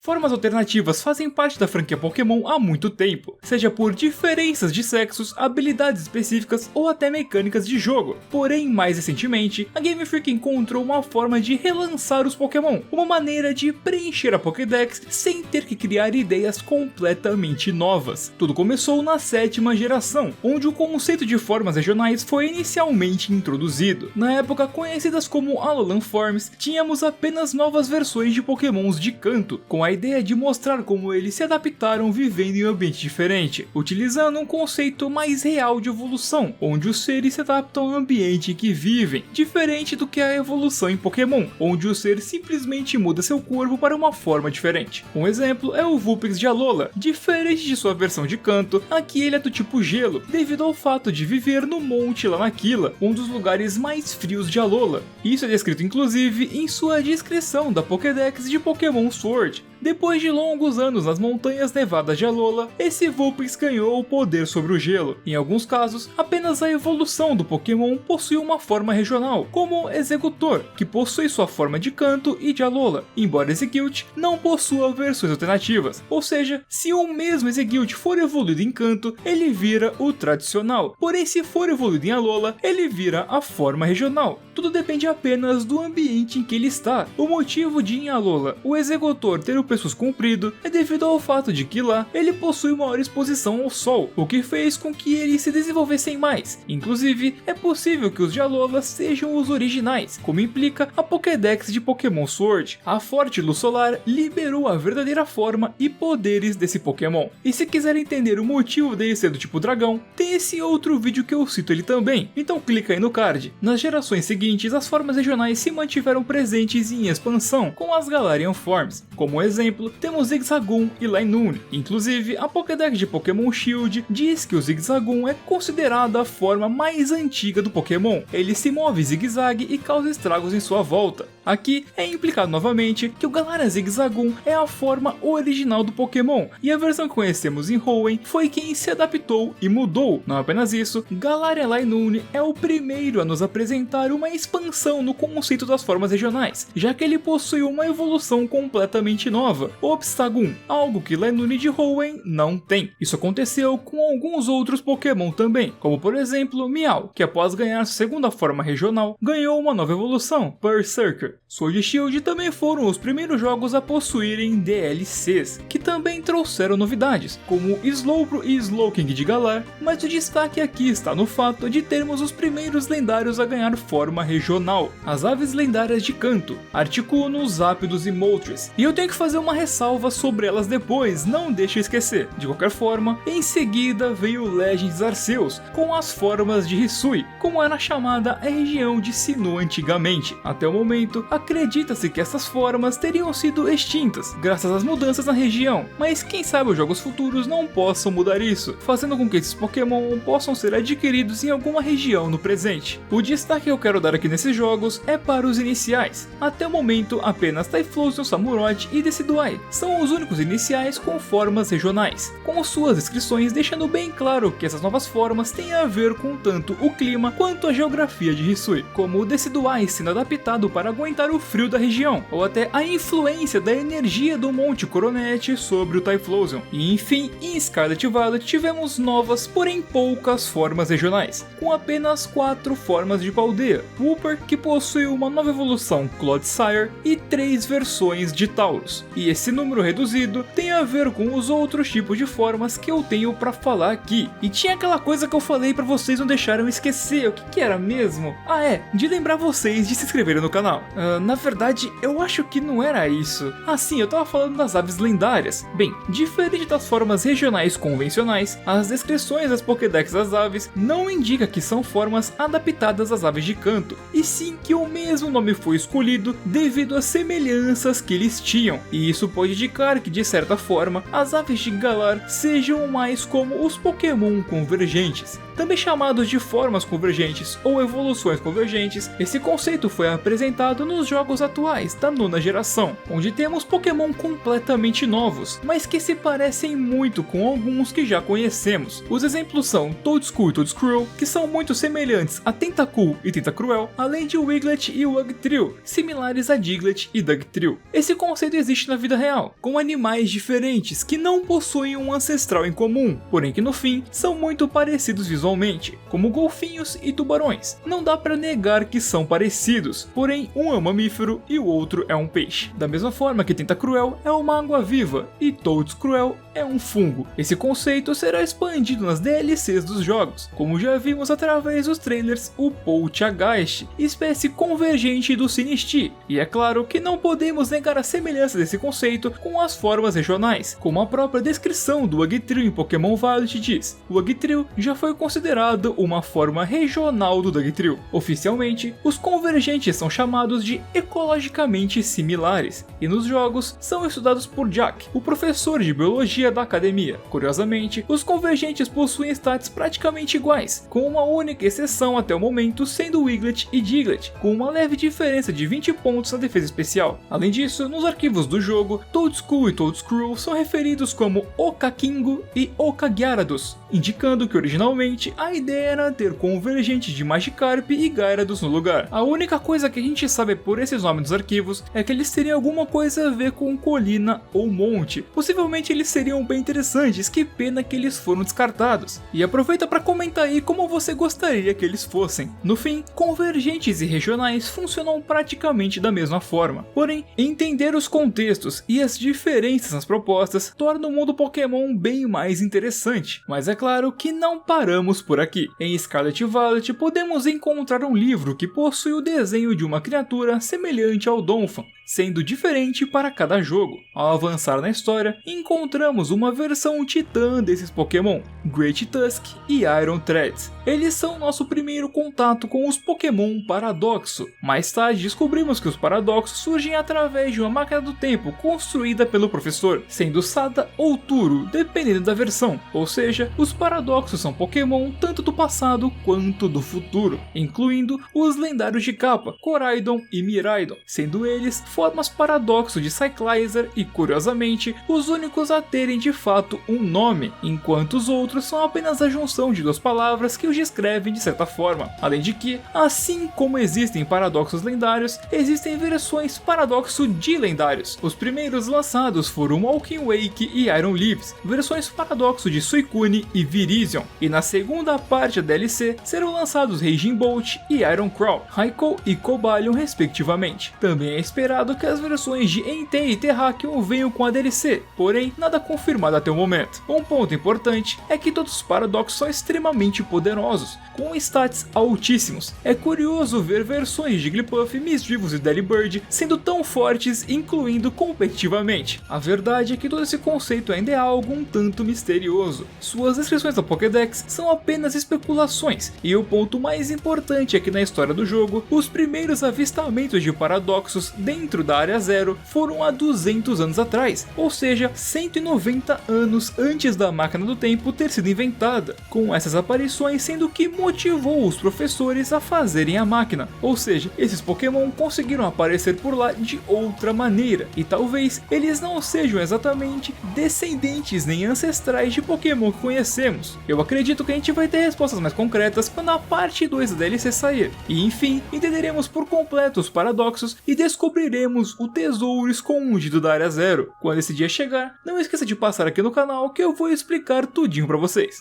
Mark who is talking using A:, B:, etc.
A: Formas alternativas fazem parte da franquia Pokémon há muito tempo, seja por diferenças de sexos, habilidades específicas ou até mecânicas de jogo. Porém, mais recentemente, a Game Freak encontrou uma forma de relançar os Pokémon, uma maneira de preencher a Pokédex sem ter que criar ideias completamente novas. Tudo começou na 7ª geração, onde o conceito de formas regionais foi inicialmente introduzido. Na época conhecidas como Alolan Forms, tínhamos apenas novas versões de Pokémons de canto, com a ideia de mostrar como eles se adaptaram vivendo em um ambiente diferente, utilizando um conceito mais real de evolução, onde os seres se adaptam ao ambiente em que vivem, diferente do que a evolução em Pokémon, onde o ser simplesmente muda seu corpo para uma forma diferente. Um exemplo é o Vulpix de Alola. Diferente de sua versão de canto, aqui ele é do tipo gelo, devido ao fato de viver no Monte Lanakila, um dos lugares mais frios de Alola. Isso é descrito inclusive em sua descrição da Pokédex de Pokémon Sword. Depois de longos anos nas montanhas nevadas de Alola, esse Vulpix ganhou o poder sobre o gelo. Em alguns casos, apenas a evolução do Pokémon possui uma forma regional, como Exeggutor, que possui sua forma de canto e de Alola, embora Exeggcute não possua versões alternativas, ou seja, se o mesmo Exeggcute for evoluído em canto, ele vira o tradicional, porém se for evoluído em Alola, ele vira a forma regional. Tudo depende apenas do ambiente em que ele está. O motivo de em Alola o Exeggutor ter o pescoço comprido é devido ao fato de que lá ele possui maior exposição ao sol, o que fez com que eles se desenvolvessem mais. Inclusive, é possível que os de Alola sejam os originais, como implica a Pokédex de Pokémon Sword. A forte luz solar liberou a verdadeira forma e poderes desse Pokémon. E se quiser entender o motivo dele ser do tipo dragão, tem esse outro vídeo que eu cito ele também, então clica aí no card. Nas gerações seguintes, as formas regionais se mantiveram presentes em expansão com as Galarian Forms. Como exemplo, temos Zigzagoon e Linoone. Inclusive, a Pokédex de Pokémon Shield diz que o Zigzagoon é considerado a forma mais antiga do Pokémon. Ele se move zigue-zague e causa estragos em sua volta. Aqui é implicado novamente que o Galarian Zigzagoon é a forma original do Pokémon, e a versão que conhecemos em Hoenn foi quem se adaptou e mudou. Não apenas isso, Galarian Linoone é o primeiro a nos apresentar uma expansão no conceito das formas regionais, já que ele possui uma evolução completamente nova, Obstagoon, algo que Linoone de Hoenn não tem. Isso aconteceu com alguns outros Pokémon também, como por exemplo Meow, que após ganhar sua segunda forma regional, ganhou uma nova evolução, Berserker. Sword e Shield também foram os primeiros jogos a possuírem DLCs, que também trouxeram novidades, como Slowbro e Slowking de Galar, mas o destaque aqui está no fato de termos os primeiros lendários a ganhar forma regional, as aves lendárias de canto, Articuno, Zapdos e Moltres, e eu tenho que fazer uma ressalva sobre elas depois, não deixe eu esquecer. De qualquer forma, em seguida veio o Legends Arceus, com as formas de Hisui, como era chamada a região de Sinnoh antigamente. Até o momento, acredita-se que essas formas teriam sido extintas, graças às mudanças na região, mas quem sabe os jogos futuros não possam mudar isso, fazendo com que esses Pokémon possam ser adquiridos em alguma região no presente. O destaque que eu quero dar aqui nesses jogos é para os iniciais. Até o momento, apenas Typhlosion, Samurott e Decidueye são os únicos iniciais com formas regionais, com suas descrições deixando bem claro que essas novas formas têm a ver com tanto o clima quanto a geografia de Hisui, como o Decidueye sendo adaptado para aguentar o frio da região, ou até a influência da energia do Monte Coronet sobre o Typhlosion. E enfim, em Scarlet e Violet tivemos novas, porém poucas formas regionais, com apenas 4 formas de Paldea, Wooper, que possui uma nova evolução Clodsire, e 3 versões de Taurus. E esse número reduzido tem a ver com os outros tipos de formas que eu tenho pra falar aqui. E tinha aquela coisa que eu falei pra vocês não deixaram esquecer, o que era mesmo? Ah de lembrar vocês de se inscreverem no canal. Na verdade, eu acho que não era isso. Ah sim, eu tava falando das aves lendárias. Bem, diferente das formas regionais convencionais, as descrições das Pokédex das aves não indicam que são formas adaptadas às aves de canto, e sim que o mesmo nome foi escolhido devido às semelhanças que eles tinham, e isso pode indicar que de certa forma as aves de Galar sejam mais como os Pokémon convergentes. Também chamados de formas convergentes ou evoluções convergentes, esse conceito foi apresentado nos jogos atuais da 9ª geração, onde temos Pokémon completamente novos, mas que se parecem muito com alguns que já conhecemos. Os exemplos são Toedscool e Toedscruel, que são muito semelhantes a Tentacool e Tentacruel, além de Wiglet e Wugtrio, similares a Diglett e Dugtrio. Esse conceito existe na vida real, com animais diferentes que não possuem um ancestral em comum, porém que no fim são muito parecidos visualmente, como golfinhos e tubarões. Não dá pra negar que são parecidos, porém um é um mamífero e o outro é um peixe. Da mesma forma que Tentacruel é uma água-viva e Toedscruel é um fungo. Esse conceito será expandido nas DLCs dos jogos, como já vimos através dos trailers o Poltergeist, espécie convergente do Sinistee, e é claro que não podemos negar a semelhança desse conceito com as formas regionais, como a própria descrição do Wugtrio em Pokémon Violet diz. O Wugtrio já foi considerado uma forma regional do Dugtrio. Oficialmente, os convergentes são chamados de ecologicamente similares, e nos jogos são estudados por Jack, o professor de biologia da academia. Curiosamente, os convergentes possuem stats praticamente iguais, com uma única exceção até o momento sendo Wiglet e Diglett, com uma leve diferença de 20 pontos na defesa especial. Além disso, nos arquivos do jogo, Toedscool e Toedscruel são referidos como Okakingo e Okagyarados, indicando que originalmente a ideia era ter convergentes de Magikarp e Gyarados no lugar. A única coisa que a gente sabe por esses nomes dos arquivos é que eles teriam alguma coisa a ver com colina ou monte. Possivelmente eles seriam bem interessantes, que pena que eles foram descartados. E aproveita para comentar aí como você gostaria que eles fossem. No fim, convergentes e regionais funcionam praticamente da mesma forma. Porém, entender os contextos e as diferenças nas propostas torna o mundo Pokémon bem mais interessante. Mas é claro que não paramos por aqui. Em Scarlet Violet podemos encontrar um livro que possui o desenho de uma criatura semelhante ao Donphan, sendo diferente para cada jogo. Ao avançar na história, encontramos uma versão titã desses Pokémon, Great Tusk e Iron Threads. Eles são nosso primeiro contato com os Pokémon Paradoxo. Mais tarde descobrimos que os Paradoxos surgem através de uma máquina do tempo construída pelo professor, sendo Sada ou Turo, dependendo da versão. Ou seja, os Paradoxos são Pokémon tanto do passado quanto do futuro, incluindo os lendários de capa, Koraidon e Miraidon, sendo eles formas Paradoxo de Cyclizer e, curiosamente, os únicos a terem de fato um nome, enquanto os outros são apenas a junção de duas palavras que os descrevem de certa forma. Além de que, assim como existem Paradoxos lendários, existem versões Paradoxo de lendários. Os primeiros lançados foram Walking Wake e Iron Leaves, versões Paradoxo de Suicune e Virizion, e na segunda parte da DLC serão lançados Raging Bolt e Iron Crow, Raikou e Cobalion respectivamente. Também é esperado que as versões de Entei e Terrakion venham com a DLC, porém nada confirmado até o momento. Um ponto importante é que todos os Paradoxos são extremamente poderosos, com stats altíssimos. É curioso ver versões de Jigglypuff, Misdreavus e Delibird sendo tão fortes, incluindo competitivamente. A verdade é que todo esse conceito ainda é algo um tanto misterioso. Suas descrições da Pokédex são apenas especulações, e o ponto mais importante é que na história do jogo, os primeiros avistamentos de Paradoxos dentro da Área Zero foram há 200 anos atrás, ou seja, 190 anos antes da máquina do tempo ter sido inventada, com essas aparições sendo o que motivou os professores a fazerem a máquina, ou seja, esses Pokémon conseguiram aparecer por lá de outra maneira, e talvez eles não sejam exatamente descendentes nem ancestrais de Pokémon que conhecemos. Eu acredito que a gente vai ter respostas mais concretas quando a parte 2 da DLC sair, e enfim, entenderemos por completo os Paradoxos e descobriremos o tesouro escondido da Área Zero. Quando esse dia chegar, não esqueça de passar aqui no canal que eu vou explicar tudinho pra vocês.